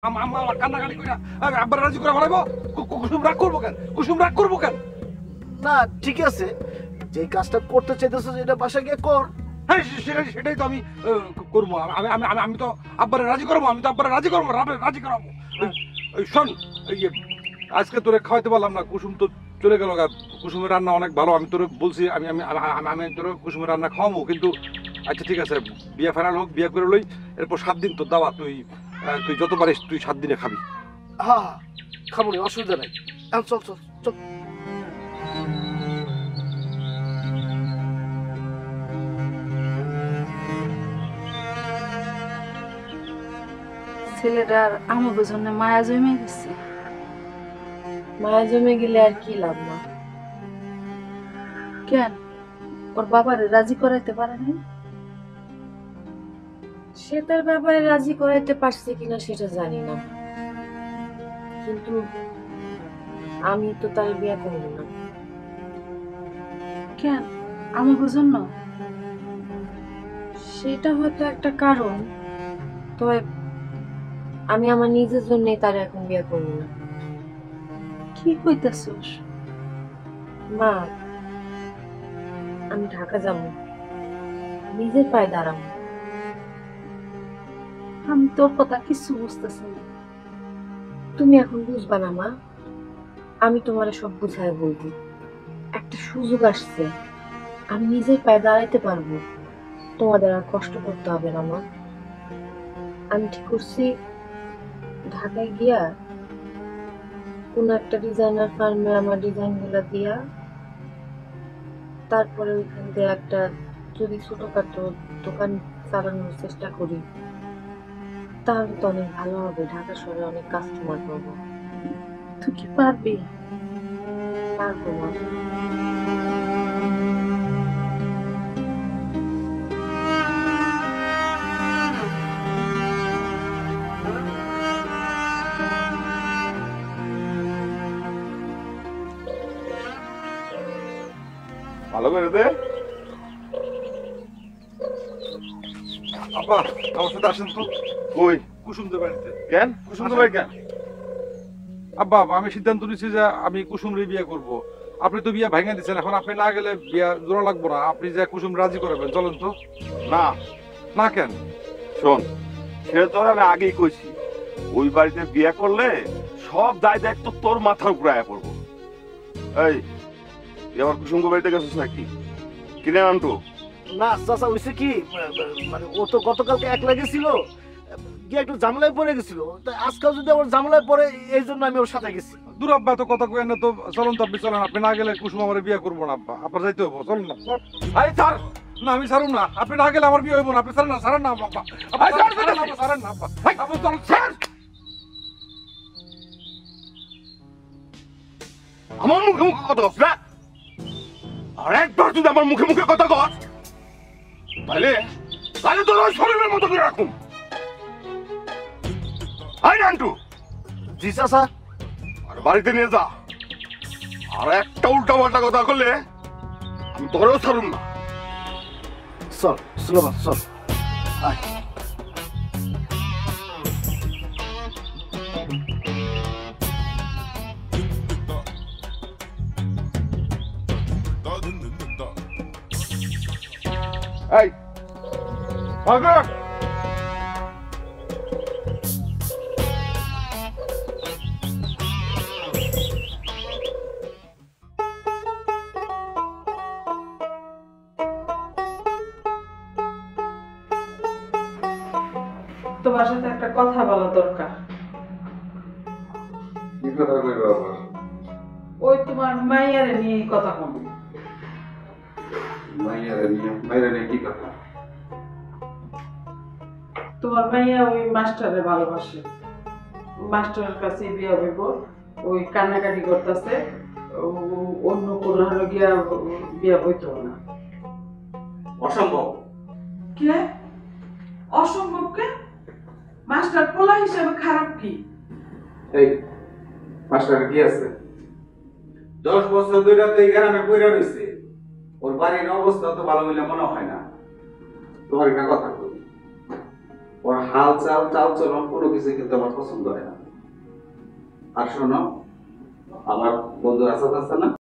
কান্নাকাটি করে আব্বার রাজি করে বলাইবো। কুসুম রাগ করবো কেন? কুসুম রাগ করবো কেন? না ঠিক আছে, যে কাজটা করতে চাইতেছো এটা বাসা গিয়ে কর। হ্যাঁ সেটাই তো আমি করবো। আমি তো আব্বারে রাজি করবো, আমি তো আব্বারে রাজি করবো, রাজি করাবো। শোন, আজকে তোরে খাওয়াইতে পারলাম না, কুসুম তো চলে গেল। কুসুমের রান্না অনেক ভালো, আমি তোরে বলছি আমি আমি আমি তোরে কুসুমের রান্না খাওয়াবো। কিন্তু আচ্ছা ঠিক আছে, বিয়ে ফাইনাল হোক, বিয়ে করে লই, এরপর 7 দিন তোর দাওয়া। তুই যত পারিস তুই 7 দিনে খাবি। হ্যাঁ খাবো না, অসুবিধা নাই। চল চল চল। ছেলেটার আমাকে জন্য মায়া জমে গেছে। মায়া জমে গেলে আর কি লাভ না? কেন ওর বাবারে রাজি করাইতে পারে নাই? সে তার ব্যাপারে রাজি করাইতে পারছে কিনা সেটা জানি না, কিন্তু আমি তো তার বিয়ে করব না। কেন আমাকে জন্য? সেটা হয়তো একটা কারণ, তবে আমি আমার নিজের জন্যই তার এখন বিয়ে করব না। কি কইতাছস? মা, আমি ঢাকা যাব, নিজের পায়ে দাঁড়াবো। আমি তোর কথা কিছু বুঝতেছি না। তুমি এখন বুঝবা না মা, আমি তোমারে সব বুঝায় বলবো। একটা সুযোগ আসছে, আমি নিজের পায়ে দাঁড়াইতে পারবো, তোমাদের আর কষ্ট করতে হবে না মা। আমি ঠিক করছি, ঢাকায় গিয়া কোন একটা ডিজাইনার ফার্মে আমার ডিজাইন গুলা দিয়া, তারপরে ওইখান থেকে একটা যদি ছোটখাটো দোকান চালানোর চেষ্টা করি, তাহলে তো অনেক ভালো হবে। ঢাকা শহরে অনেক কাস্টমার পাবো। তুই কি পারবি? পারবো মা। ভালো করে দে। আব্বা আমার সাথে আসেন তো। কই? কুসুমদের বাড়িতে। কেন? কুসুমদের বাড়ি কেন? আব্বা আমি সিদ্ধান্ত নিচ্ছি যে আমি কুসুমরে বিয়ে করব। আপনি তো বিয়ে ভাঙা দিচ্ছেন, এখন আপনি না গেলে বিয়ে জোড়া লাগবো না। আপনি যে কুসুম রাজি করবেন, চলেন তো। না না কেন? শোন, সে তোর আমি আগেই কইছি, ওই বাড়িতে বিয়ে করলে সব দায় দায়িত্ব তোর মাথার উপরে আয়া পড়বো। এই তুই আমার কুসুম বাড়িতে গেছিস নাকি? কিনে আনটু? না চাচা, হয়েছে কি, মানে ও তো গতকালকে একলা গেছিল, গিয়ে একটু ঝামেলায় পড়ে গেছিল। তাই আজকাল যদি আমার ঝামেলায় পড়ে, এই জন্য আমি ওর সাথে গেছি। দূর আব্বা, তো কথা কই না তো। চলুন তো আপনি, চলেন। আপনি না গেলে কুসুম আমার বিয়ে করবো না আব্বা। আপনার যাইতে হবো, চলুন না। এই ছাড়! না আমি ছাড়ুন না, আপনি না গেলে আমার বিয়ে হইব না। আপনি ছাড়েন না, ছাড়েন না আব্বা। ছাড়েন না আব্বা। আপনি চলুন। আমার মুখে মুখে কথা কস না, আর একবার যদি আমার মুখে মুখে কথা কস, তাহলে তাহলে তোর ওই শরীরের মতো করে রাখুন। আই নান্টু, জি চাচা। আর বাড়িতে নিয়ে যা। আর একটা উল্টা পাল্টা কথা করলে আমি তোরেও ছাড়ুন না। চল সুলেমান চল। আয়। এই ভাগর! তোমার সাথে একটা কথা বলা দরকার। কি কথা কইবা আবার? ওই তোমার মাইয়ারে নিয়ে কথা কম। মাইয়ারে নিয়ে কি কথা? তোমার মাইয়া ওই মাস্টারে ভালোবাসে, মাস্টারের কাছে বিয়া হইব। ওই কান্নাকাটি করতেছে, অন্য কোনো হলো গিয়া বিয়া হইতো না। অসম্ভব। কে অসম্ভব? কে মাস্টার পোলা হিসাবে খারাপ কি? এই মাস্টার কি আছে? 10 বছর ধরে তো এই গ্রামে পইরা রইছে। ওর বাড়ির অবস্থা তো ভালো বলে মনে হয় না। তোমার একটা কথা কই, ওর হাল চাল চাল চলন কোনো কিছু কিন্তু আমার পছন্দ হয় না। আর শোনো, আমার বন্ধু আসাদ আছে না,